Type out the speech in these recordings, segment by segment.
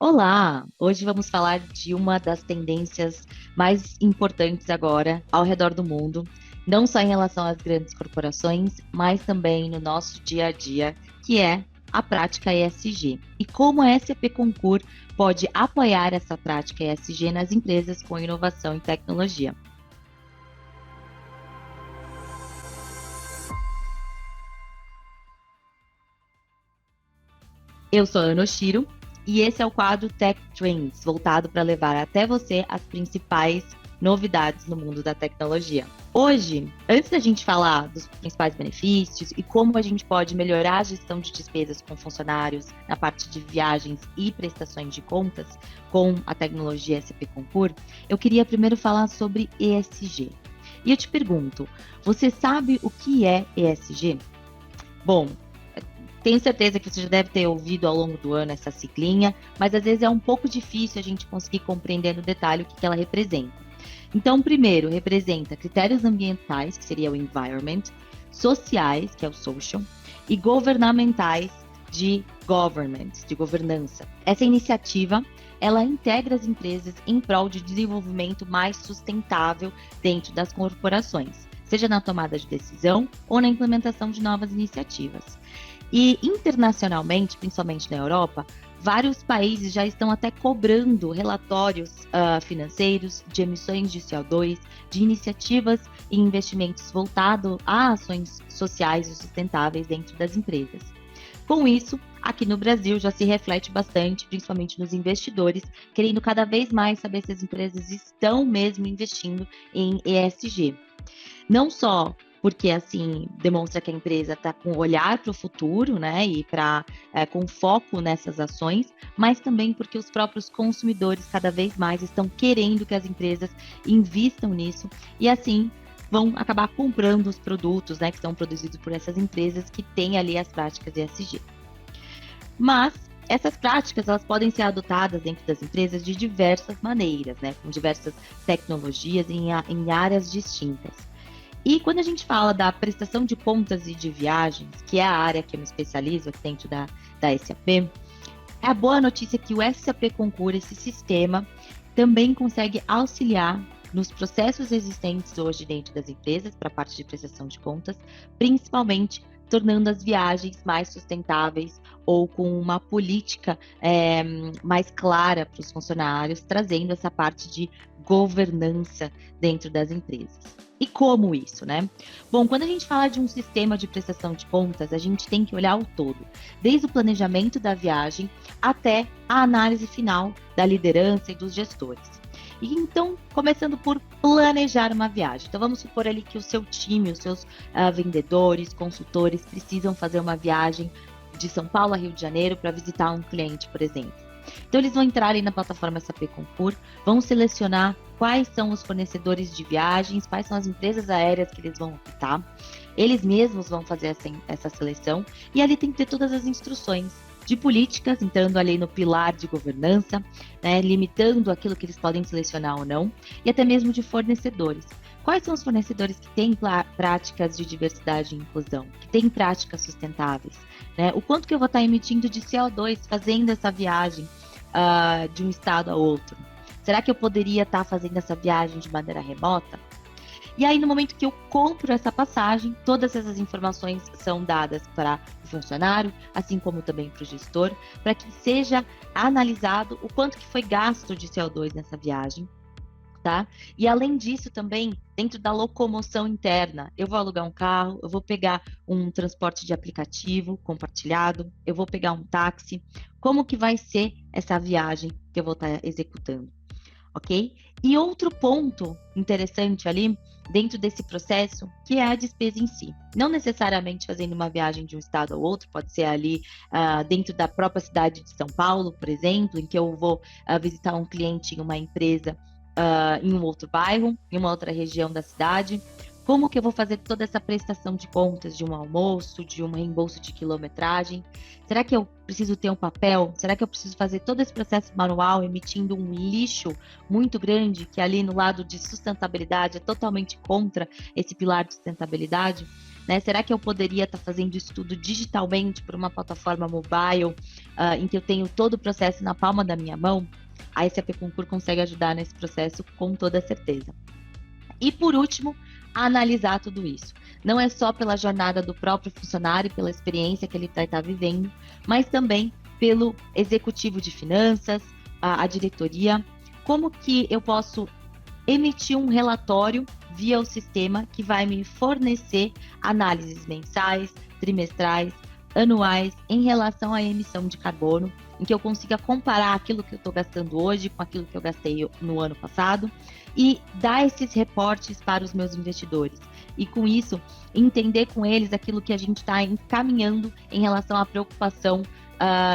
Olá! Hoje vamos falar de uma das tendências mais importantes agora ao redor do mundo, não só em relação às grandes corporações, mas também no nosso dia a dia, que é a prática ESG. E como a SAP Concur pode apoiar essa prática ESG nas empresas com inovação e tecnologia. Eu sou a Ana Oshiro e esse é o quadro Tech Trends, voltado para levar até você as principais novidades no mundo da tecnologia. Hoje, antes da gente falar dos principais benefícios e como a gente pode melhorar a gestão de despesas com funcionários na parte de viagens e prestações de contas com a tecnologia SAP Concur, eu queria primeiro falar sobre ESG. E eu te pergunto, você sabe o que é ESG? Bom, tenho certeza que você já deve ter ouvido ao longo do ano essa siglinha, mas às vezes é um pouco difícil a gente conseguir compreender no detalhe o que ela representa. Então, primeiro, representa critérios ambientais, que seria o environment, sociais, que é o social, e governamentais, de government, de governança. Essa iniciativa, ela integra as empresas em prol de desenvolvimento mais sustentável dentro das corporações, seja na tomada de decisão ou na implementação de novas iniciativas. E internacionalmente, principalmente na Europa, vários países já estão até cobrando relatórios financeiros de emissões de CO2, de iniciativas e investimentos voltados a ações sociais e sustentáveis dentro das empresas. Com isso, aqui no Brasil já se reflete bastante, principalmente nos investidores, querendo cada vez mais saber se as empresas estão mesmo investindo em ESG. Não só porque assim demonstra que a empresa está com olhar para o futuro, né, e com foco nessas ações, mas também porque os próprios consumidores cada vez mais estão querendo que as empresas invistam nisso e assim vão acabar comprando os produtos, né, que são produzidos por essas empresas que têm ali as práticas ESG. Mas essas práticas elas podem ser adotadas dentro das empresas de diversas maneiras, né, com diversas tecnologias em áreas distintas. E quando a gente fala da prestação de contas e de viagens, que é a área que eu me especializo aqui dentro da SAP, é a boa notícia que o SAP Concur, esse sistema, também consegue auxiliar nos processos existentes hoje dentro das empresas para a parte de prestação de contas, principalmente tornando as viagens mais sustentáveis ou com uma política mais clara para os funcionários, trazendo essa parte de governança dentro das empresas. E como isso, né? Bom, quando a gente fala de um sistema de prestação de contas, a gente tem que olhar o todo, desde o planejamento da viagem até a análise final da liderança e dos gestores. E então, começando por planejar uma viagem. Então, vamos supor ali que o seu time, os seus vendedores, consultores, precisam fazer uma viagem de São Paulo a Rio de Janeiro para visitar um cliente, por exemplo. Então, eles vão entrar ali na plataforma SAP Concur, vão selecionar quais são os fornecedores de viagens, quais são as empresas aéreas que eles vão optar. Eles mesmos vão fazer essa seleção e ali tem que ter todas as instruções de políticas, entrando ali no pilar de governança, né, limitando aquilo que eles podem selecionar ou não, e até mesmo de fornecedores. Quais são os fornecedores que têm práticas de diversidade e inclusão, que têm práticas sustentáveis? Né? O quanto que eu vou estar emitindo de CO2 fazendo essa viagem de um estado a outro? Será que eu poderia estar fazendo essa viagem de maneira remota? E aí, no momento que eu compro essa passagem, todas essas informações são dadas para o funcionário, assim como também para o gestor, para que seja analisado o quanto que foi gasto de CO2 nessa viagem, tá? E além disso também, dentro da locomoção interna, eu vou alugar um carro, eu vou pegar um transporte de aplicativo compartilhado, eu vou pegar um táxi, como que vai ser essa viagem que eu vou estar executando? Ok? E outro ponto interessante ali, dentro desse processo, que é a despesa em si. Não necessariamente fazendo uma viagem de um estado ao outro, pode ser ali dentro da própria cidade de São Paulo, por exemplo, em que eu vou visitar um cliente em uma empresa em um outro bairro, em uma outra região da cidade. Como que eu vou fazer toda essa prestação de contas de um almoço, de um reembolso de quilometragem? Será que eu preciso ter um papel? Será que eu preciso fazer todo esse processo manual, emitindo um lixo muito grande, que ali no lado de sustentabilidade é totalmente contra esse pilar de sustentabilidade? Né? Será que eu poderia estar fazendo isso tudo digitalmente por uma plataforma mobile em que eu tenho todo o processo na palma da minha mão, a SAP Concur consegue ajudar nesse processo com toda certeza. E por último, analisar tudo isso. Não é só pela jornada do próprio funcionário, pela experiência que ele vai estar vivendo, mas também pelo executivo de finanças, a diretoria. Como que eu posso emitir um relatório via o sistema que vai me fornecer análises mensais, trimestrais, anuais em relação à emissão de carbono, em que eu consiga comparar aquilo que eu estou gastando hoje com aquilo que eu gastei no ano passado e dar esses reportes para os meus investidores. E com isso, entender com eles aquilo que a gente está encaminhando em relação à preocupação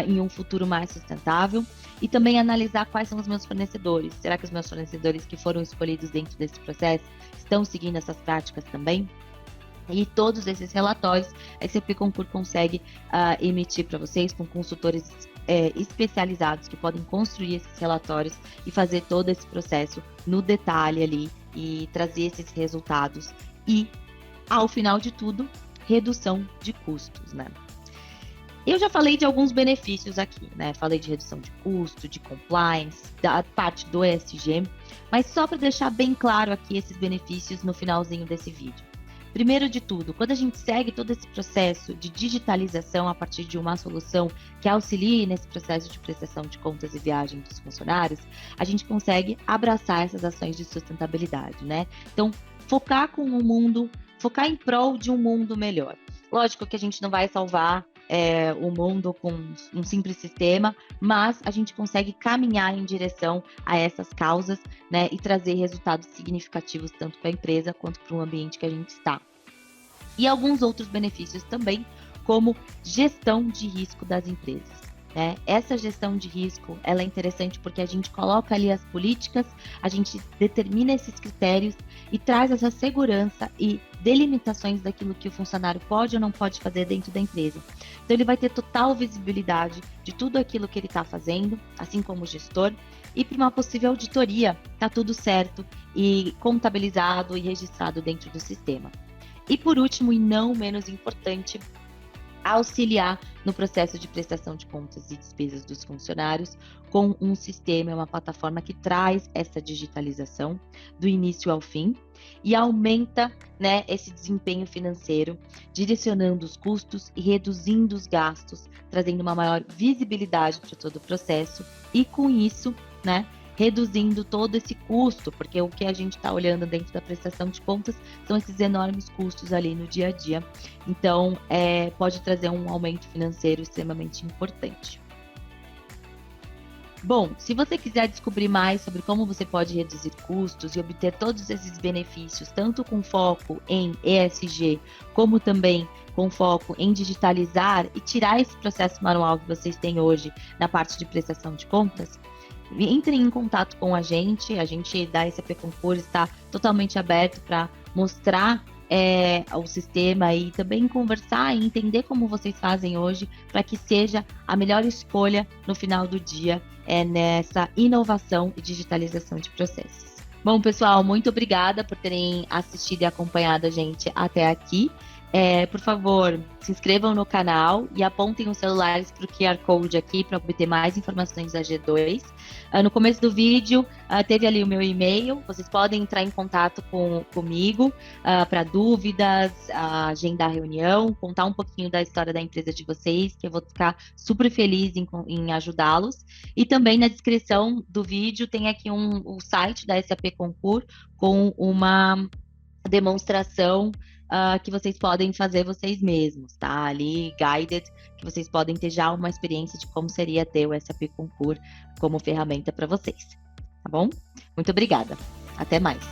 em um futuro mais sustentável. E também analisar quais são os meus fornecedores. Será que os meus fornecedores que foram escolhidos dentro desse processo estão seguindo essas práticas também? E todos esses relatórios, a SAP Concur consegue emitir para vocês com consultores especializados que podem construir esses relatórios e fazer todo esse processo no detalhe ali e trazer esses resultados. E, ao final de tudo, redução de custos, né? Eu já falei de alguns benefícios aqui, né? Falei de redução de custo, de compliance, da parte do ESG, mas só para deixar bem claro aqui esses benefícios no finalzinho desse vídeo. Primeiro de tudo, quando a gente segue todo esse processo de digitalização a partir de uma solução que auxilie nesse processo de prestação de contas e viagem dos funcionários, a gente consegue abraçar essas ações de sustentabilidade, né? Então, focar em prol de um mundo melhor. Lógico que a gente não vai salvar o mundo com um simples sistema, mas a gente consegue caminhar em direção a essas causas, né, e trazer resultados significativos tanto para a empresa quanto para o ambiente que a gente está. E alguns outros benefícios também, como gestão de risco das empresas. Essa gestão de risco, ela é interessante porque a gente coloca ali as políticas, a gente determina esses critérios e traz essa segurança e delimitações daquilo que o funcionário pode ou não pode fazer dentro da empresa. Então, ele vai ter total visibilidade de tudo aquilo que ele está fazendo, assim como o gestor, e para uma possível auditoria, está tudo certo e contabilizado e registrado dentro do sistema. E por último, e não menos importante, auxiliar no processo de prestação de contas e despesas dos funcionários com um sistema, uma plataforma que traz essa digitalização do início ao fim e aumenta, né, esse desempenho financeiro, direcionando os custos e reduzindo os gastos, trazendo uma maior visibilidade para todo o processo e com isso, né, reduzindo todo esse custo, porque o que a gente está olhando dentro da prestação de contas são esses enormes custos ali no dia a dia. Então, pode trazer um aumento financeiro extremamente importante. Bom, se você quiser descobrir mais sobre como você pode reduzir custos e obter todos esses benefícios, tanto com foco em ESG, como também com foco em digitalizar e tirar esse processo manual que vocês têm hoje na parte de prestação de contas, entrem em contato com a gente da SAP Concur está totalmente aberto para mostrar o sistema e também conversar e entender como vocês fazem hoje para que seja a melhor escolha no final do dia nessa inovação e digitalização de processos. Bom, pessoal, muito obrigada por terem assistido e acompanhado a gente até aqui. Por favor, se inscrevam no canal e apontem os celulares para o QR Code aqui para obter mais informações da G2. No começo do vídeo, teve ali o meu e-mail. Vocês podem entrar em contato comigo para dúvidas, agendar reunião, contar um pouquinho da história da empresa de vocês, que eu vou ficar super feliz em ajudá-los. E também na descrição do vídeo tem aqui o site da SAP Concur com uma demonstração que vocês podem fazer vocês mesmos, tá? Ali, guided, que vocês podem ter já uma experiência de como seria ter o SAP Concur como ferramenta para vocês, tá bom? Muito obrigada. Até mais.